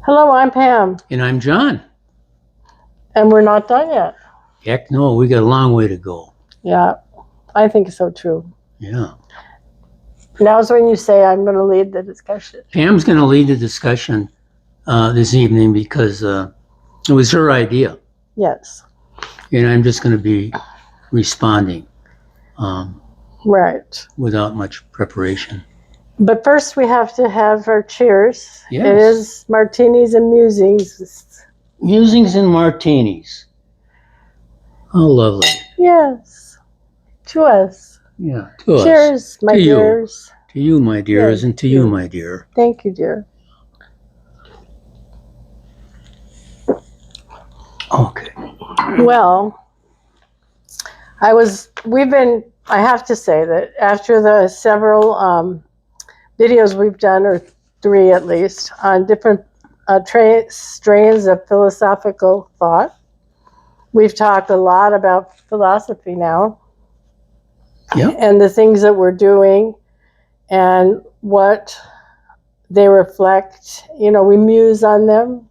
Hello, I'm Pam, And I'm John. and we're not done yet. Heck no, we got a long way to go. Yeah, I think so too. Yeah. Now's when you say I'm going to lead the discussion. Pam's going to lead the discussion this evening because it was her idea. Yes, And I'm just going to be responding right. without much preparation. But first, we have to have our cheers. Yes. It is martinis and musings. Musings and martinis. Oh, lovely. Yes, to us. Yeah, to us. Cheers, my To you. dears. To you, my dears, Yes, and to you, my dear. Thank you, dear. Okay. Well, I have to say that after the several videos we've done, or 3 at least, on different strains of philosophical thought, we've talked a lot about philosophy now. Yep. And the things that we're doing and what they reflect. You know, we muse on them.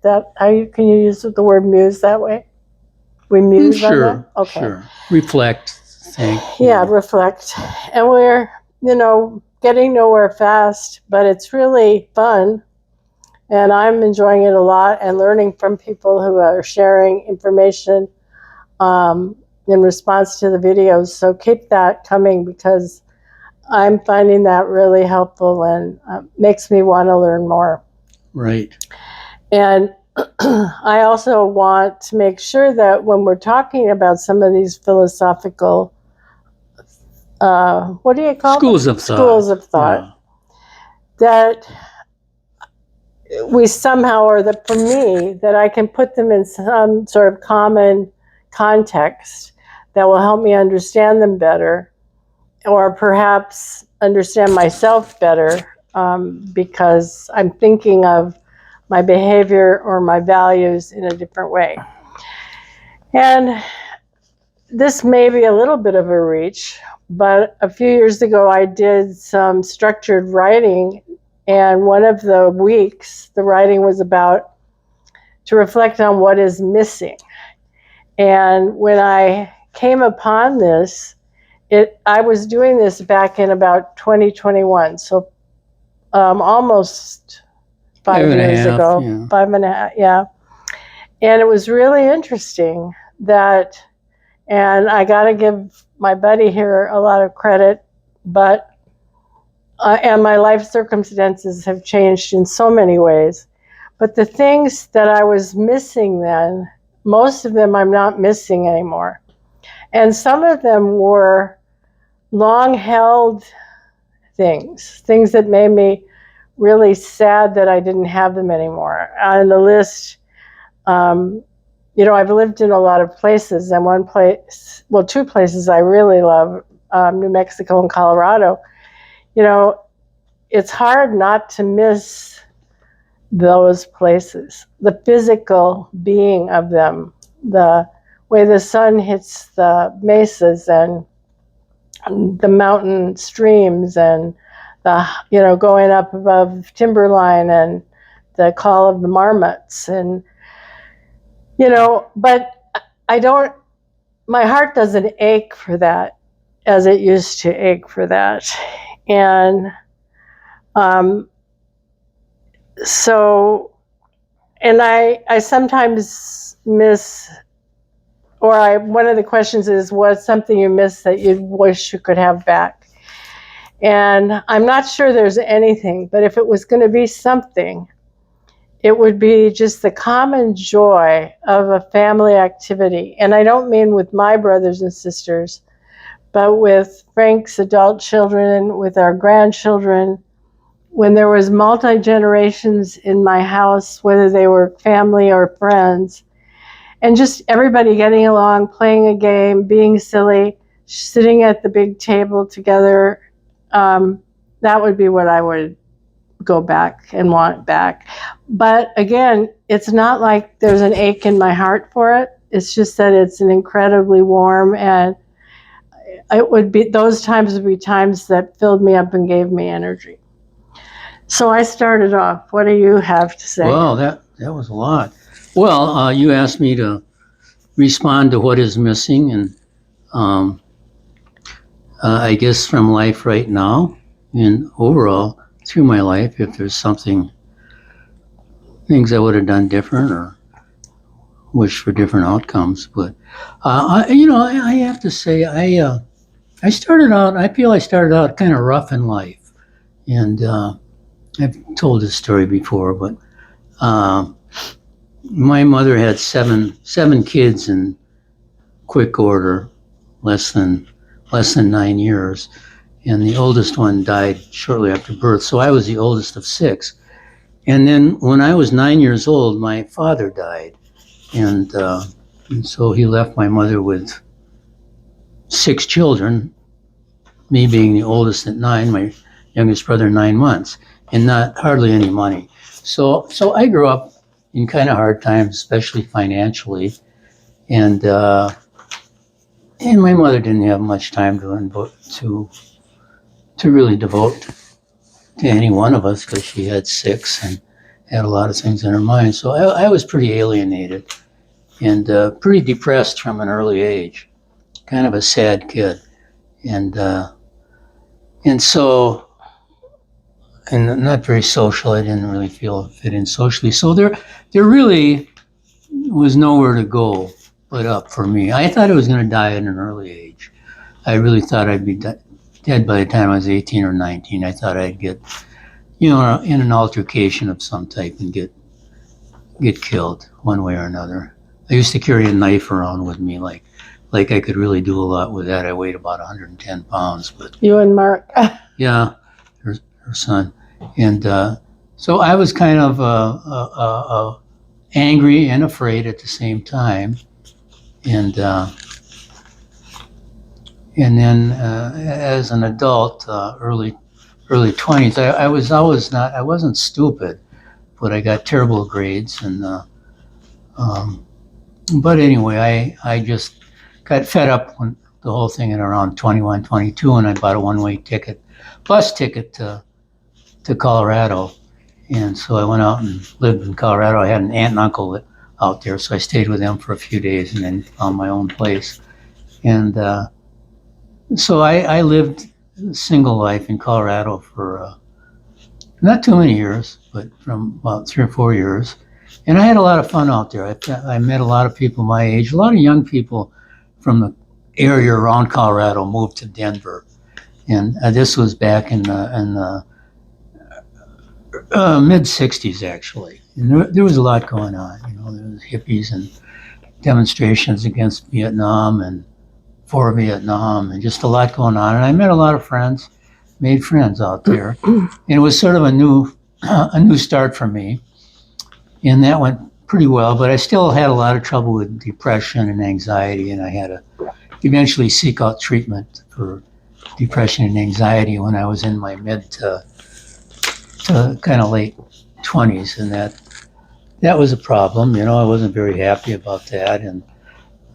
Can you use the word muse that way? We muse on them? Okay. Sure. Reflect. Think. Yeah, reflect. And we're, getting nowhere fast, but it's really fun. And I'm enjoying it a lot and learning from people who are sharing information in response to the videos. So keep that coming because I'm finding that really helpful and makes me want to learn more. Right. And I also want to make sure that when we're talking about some of these philosophical, what do you call Schools them? of thought. Schools of thought. Yeah. That we somehow, or that for me, that I can put them in some sort of common context that will help me understand them better, or perhaps understand myself better, because I'm thinking of my behavior or my values in a different way. And this may be a little bit of a reach, but a few years ago I did some structured writing, and one of the weeks the writing was about to reflect on what is missing. And when I came upon this, I was doing this back in about 2021, so almost 5 years ago. Yeah. 5.5, yeah. And it was really interesting that, and I got to give my buddy here a lot of credit, but and my life circumstances have changed in so many ways. But the things that I was missing then, most of them I'm not missing anymore. And some of them were long-held things that made me really sad that I didn't have them anymore. On the list, I've lived in a lot of places, and two places I really love, New Mexico and Colorado. It's hard not to miss those places, the physical being of them, the way the sun hits the mesas and the mountain streams, and the going up above timberline and the call of the marmots, and but my heart doesn't ache for that as it used to ache for that. And I sometimes miss, one of the questions is, what's something you miss that you wish you could have back? And I'm not sure there's anything, but if it was going to be something, it would be just the common joy of a family activity. And I don't mean with my brothers and sisters, but with Frank's adult children, with our grandchildren, when there was multi-generations in my house, whether they were family or friends, and just everybody getting along, playing a game, being silly, sitting at the big table together. That would be what I would go back and want back. But again, it's not like there's an ache in my heart for it. It's just that it's an incredibly warm, and those times would be times that filled me up and gave me energy. So I started off. What do you have to say? Well, that was a lot. Well, you asked me to respond to what is missing, and um, I guess from life right now and overall through my life, if there's things I would have done different or wish for different outcomes. But I have to say, I started out. I feel I started out kind of rough in life, and I've told this story before, but my mother had seven kids in quick order, less than 9 years, and the oldest one died shortly after birth. So I was the oldest of six. And then when I was 9 years old, my father died, and so he left my mother with six children, me being the oldest at 9, my youngest brother 9 months, and not hardly any money. So I grew up in kind of hard times, especially financially, and my mother didn't have much time to really devote to any one of us because she had six and had a lot of things in her mind. So I was pretty alienated and pretty depressed from an early age, kind of a sad kid, and so, and not very social. I didn't really feel fit in socially. So there really was nowhere to go but up for me. I thought I was going to die at an early age. I really thought I'd be dead by the time I was 18 or 19. I thought I'd get, in an altercation of some type and get killed one way or another. I used to carry a knife around with me, like I could really do a lot with that. I weighed about 110 pounds, but You and Mark. yeah, her son, and so I was kind of angry and afraid at the same time, and then as an adult, early 20s, I wasn't stupid, but I got terrible grades, and but anyway, I just got fed up when the whole thing at around 21, 22, and I bought a one-way bus ticket to Colorado. And so I went out and lived in Colorado. I had an aunt and uncle out there, so I stayed with them for a few days and then found my own place. And so I lived a single life in Colorado for not too many years, but from about 3 or 4 years. And I had a lot of fun out there. I met a lot of people my age. A lot of young people from the area around Colorado moved to Denver. And this was back in the mid 60s, actually. And there was a lot going on. There was hippies and demonstrations against Vietnam and for Vietnam, and just a lot going on. And I met a lot of friends, made friends out there, and it was sort of a new start for me. And that went pretty well, but I still had a lot of trouble with depression and anxiety, and I had to eventually seek out treatment for depression and anxiety when I was in my mid to kind of late 20s, and that was a problem. I wasn't very happy about that, and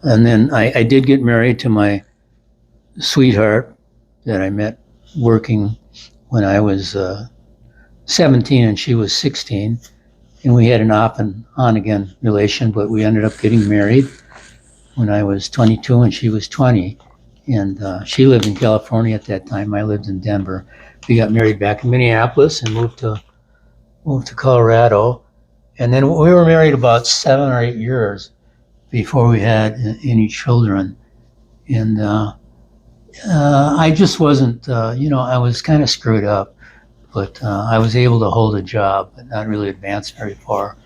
then I did get married to my sweetheart that I met working when I was 17 and she was 16, and we had an off and on again relation, but we ended up getting married when I was 22 and she was 20, and she lived in California at that time. I lived in Denver. We got married back in Minneapolis and moved to Colorado, and then we were married about 7 or 8 years before we had any children. And I just wasn't, I was kind of screwed up, but I was able to hold a job but not really advance very far.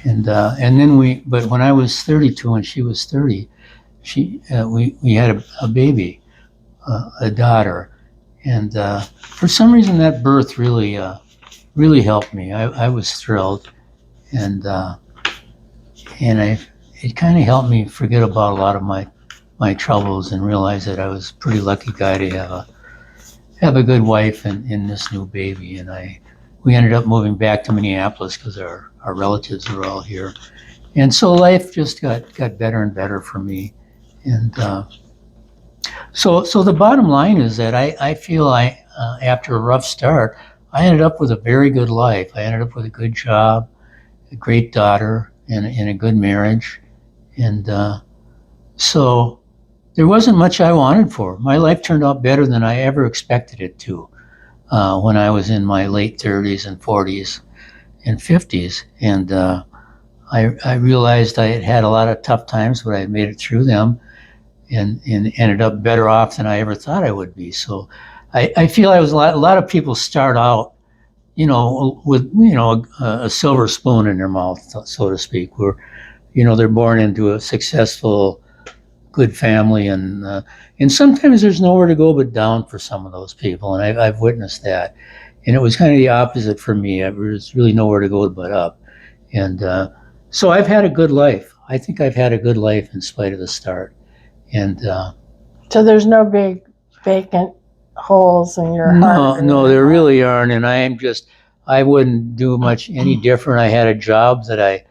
And then but when I was 32 and she was 30, we had a baby, a daughter. And for some reason that birth really helped me. I was thrilled, and it kind of helped me forget about a lot of my troubles and realize that I was a pretty lucky guy to have a good wife and this new baby. And we ended up moving back to Minneapolis because our relatives are all here. And so life just got better and better for me. And so the bottom line is that I feel after a rough start, I ended up with a very good life. I ended up with a good job, a great daughter, and a good marriage. And so there wasn't much I wanted for. My life turned out better than I ever expected it to when I was in my late 30s and 40s and 50s. And I realized I had had a lot of tough times, but I had made it through them and ended up better off than I ever thought I would be. So I feel I was a lot of people start out, with, a silver spoon in their mouth, so to speak, where, they're born into a successful, good family. And sometimes there's nowhere to go but down for some of those people. And I've witnessed that. And it was kind of the opposite for me. There was really nowhere to go but up. And so I've had a good life. I think I've had a good life in spite of the start. And So there's no big vacant holes in your heart? no, there really aren't. And I wouldn't do much any different. I had a job that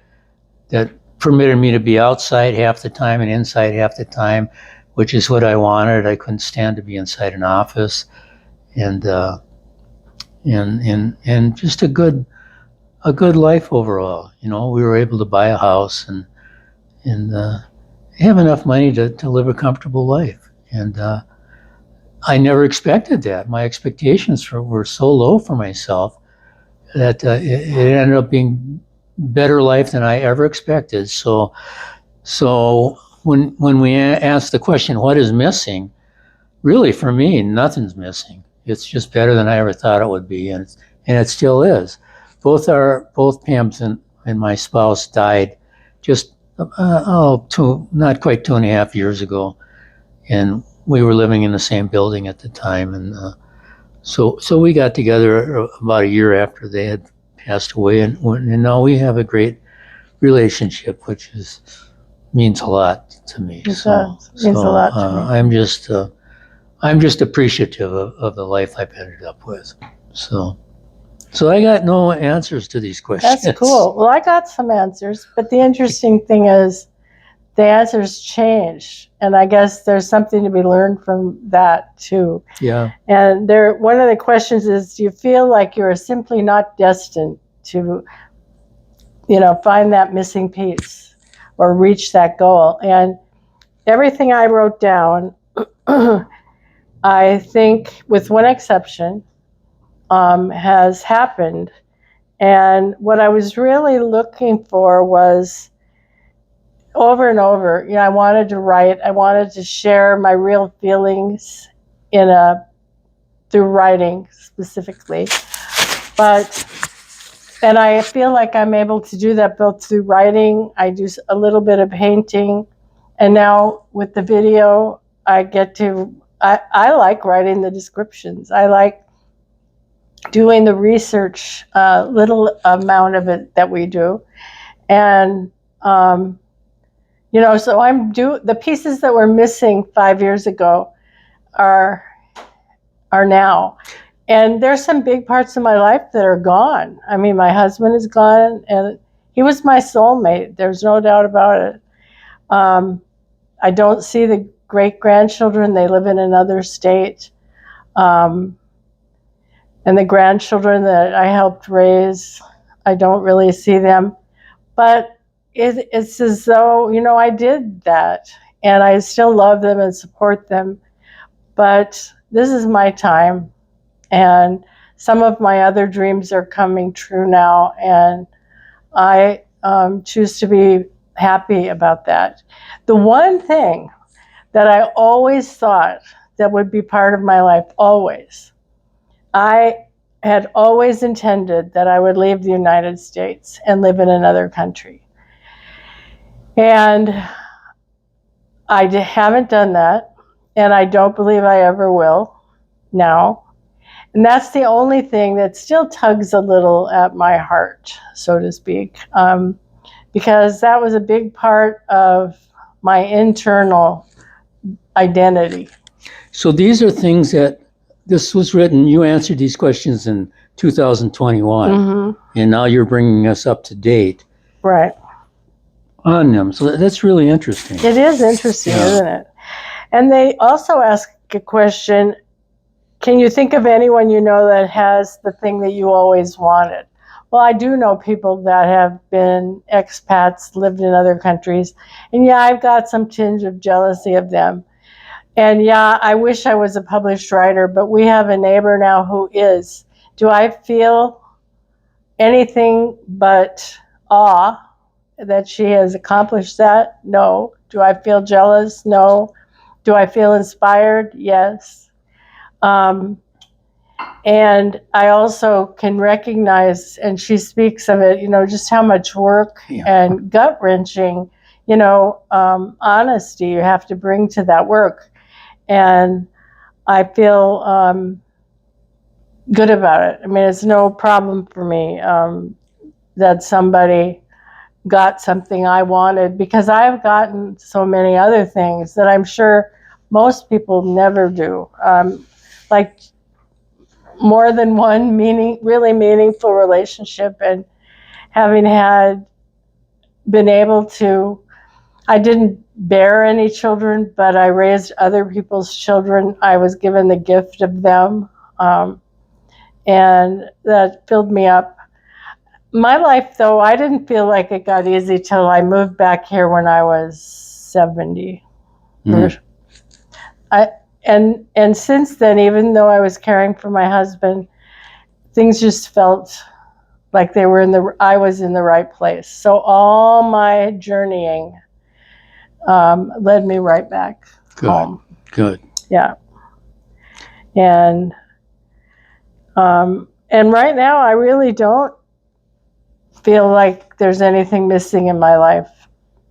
permitted me to be outside half the time and inside half the time, which is what I wanted. I couldn't stand to be inside an office, and just a good life overall. We were able to buy a house and have enough money to live a comfortable life. And I never expected that. My expectations were so low for myself that it ended up being better life than I ever expected. So when we ask the question, what is missing? Really, for me, nothing's missing. It's just better than I ever thought it would be, and it still is. Both Pam's and my spouse died just not quite 2.5 years ago, and we were living in the same building at the time, and so we got together about a year after they had passed away, and now we have a great relationship, which means a lot to me. Means a lot to me. I'm just appreciative of the life I've ended up with. So I got no answers to these questions. That's cool. Well, I got some answers, but the interesting thing is the answers change, and I guess there's something to be learned from that too. Yeah. And one of the questions is, do you feel like you're simply not destined to, find that missing piece or reach that goal? And everything I wrote down, I think, with one exception, has happened. And what I was really looking for was, over and over, I wanted to write. I wanted to share my real feelings through writing specifically. And I feel like I'm able to do that both through writing. I do a little bit of painting, and now with the video, I like writing the descriptions. I like doing the research, little amount of it that we do, and so the pieces that were missing 5 years ago are now. And there's some big parts of my life that are gone. I mean, my husband is gone, and he was my soulmate. There's no doubt about it. I don't see the great-grandchildren. They live in another state. And the grandchildren that I helped raise, I don't really see them. But it's as though, I did that, and I still love them and support them. But this is my time, and some of my other dreams are coming true now, and I choose to be happy about that. The one thing that I always thought that would be part of my life, I had always intended that I would leave the United States and live in another country. And I haven't done that, and I don't believe I ever will now. And that's the only thing that still tugs a little at my heart, so to speak, because that was a big part of my internal identity. So these are things that this was written, you answered these questions in 2021, and now you're bringing us up to date. Right. On them. So that's really interesting. It is interesting, isn't it? And they also ask a question, Can you think of anyone you know that has the thing that you always wanted? Well, I do know people that have been expats, lived in other countries, and yeah, I've got some tinge of jealousy of them. And yeah, I wish I was a published writer, but we have a neighbor now who is. Do I feel anything but awe that she has accomplished that? No. Do I feel jealous? No. Do I feel inspired? Yes. And I also can recognize, and she speaks of it, just how much work and gut wrenching, honesty you have to bring to that work. And I feel good about it. I mean, it's no problem for me that somebody got something I wanted, because I've gotten so many other things that I'm sure most people never do. Like more than one really meaningful relationship, and having been able to, I didn't bear any children, but I raised other people's children. I was given the gift of them, and that filled me up. My life, though, I didn't feel like it got easy till I moved back here when I was 70. And since then, even though I was caring for my husband, things just felt like I was in the right place. So all my journeying led me right back home. Good. Yeah. And right now, I really don't feel like there's anything missing in my life.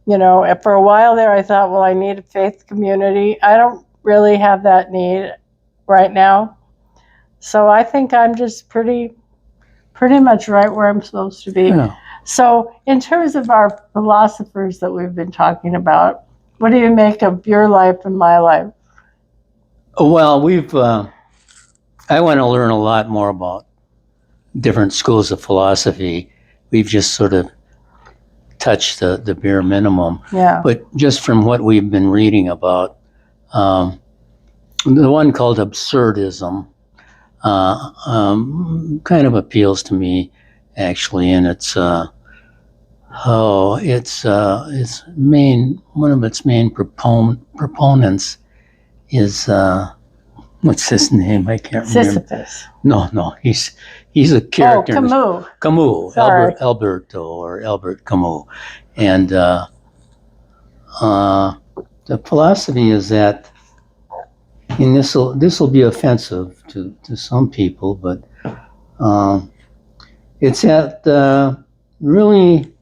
For a while there, I thought, well, I need a faith community. I don't really have that need right now. So I think I'm just pretty much right where I'm supposed to be. Yeah. So in terms of our philosophers that we've been talking about, what do you make of your life and my life? Well, I want to learn a lot more about different schools of philosophy. We've just sort of touched the bare minimum. Yeah. But just from what we've been reading about, the one called absurdism kind of appeals to me, actually, and it's one of its main proponents is what's his name? I can't remember. Sisyphus. No, he's a character. Oh, Camus, Sorry. Albert Camus, and the philosophy is that, and this will be offensive to some people, but it's that really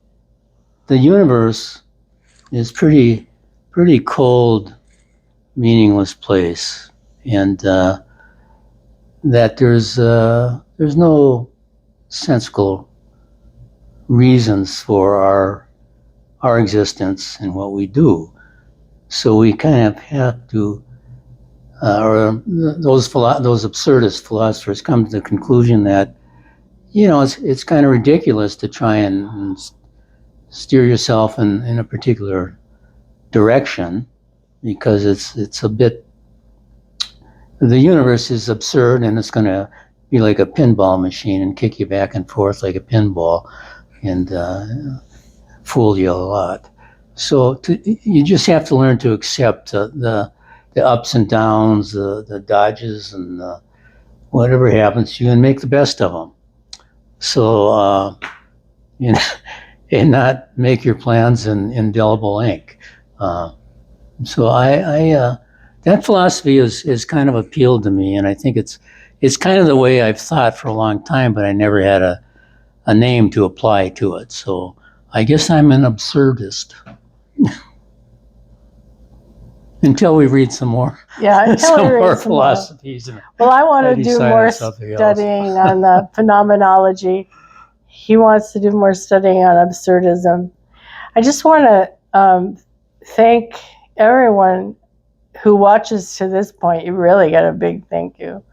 the universe is pretty cold, meaningless place, and that there's no sensible reasons for our existence and what we do. So we kind of have to, or those absurdist philosophers come to the conclusion that, it's kind of ridiculous to try and steer yourself in a particular direction, because it's a bit, the universe is absurd, and it's going to be like a pinball machine and kick you back and forth like a pinball and fool you a lot. So you just have to learn to accept the ups and downs, the dodges, and whatever happens to you, and make the best of them. So, and not make your plans in indelible ink. So I that philosophy is kind of appealed to me, and I think it's kind of the way I've thought for a long time, but I never had a name to apply to it. So I guess I'm an absurdist. Until we read some more, philosophies. Well, I want to do more studying on the phenomenology. He wants to do more studying on absurdism. I just want to thank everyone who watches to this point. You really get a big thank you.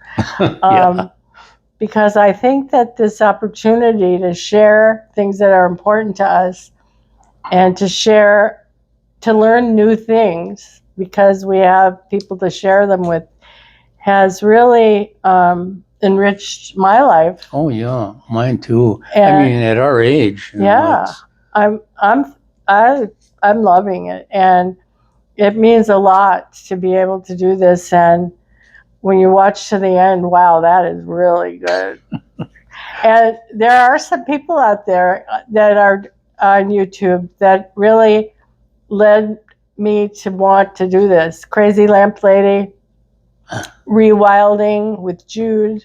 Because I think that this opportunity to share things that are important to us, and to learn new things, because we have people to share them with, has really enriched my life. Oh yeah, mine too. And I mean, at our age, you know, yeah, it's- I'm loving it, and it means a lot to be able to do this. And when you watch to the end, wow, that is really good. And there are some people out there that are on YouTube that really led me to want to do this. Crazy Lamp Lady, Rewilding with Jude.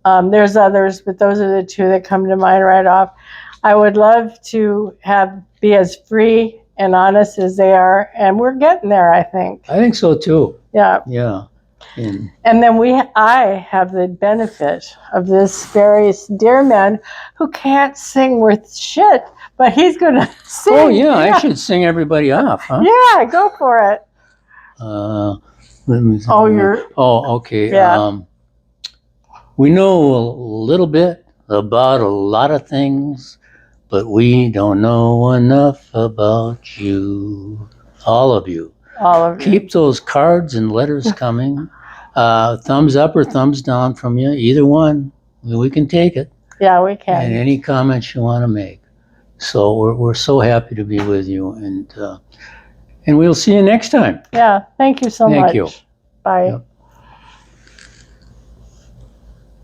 There's others, but those are the two that come to mind right off. I would love to be as free and honest as they are, and we're getting there, I think. I think so too. Yeah. Yeah. And And then I have the benefit of this very dear man who can't sing worth shit, but he's going to sing. oh yeah, I should sing everybody off, huh? Yeah, go for it. Let me Oh, you're. Oh, okay. Yeah. We know a little bit about a lot of things, but we don't know enough about you. All of you. All of you. Keep those cards and letters coming. Thumbs up or thumbs down from you, either one. We can take it. Yeah, we can. And any comments you want to make. So we're so happy to be with you, and we'll see you next time. Yeah, thank you so much. Thank you. Bye. Yep.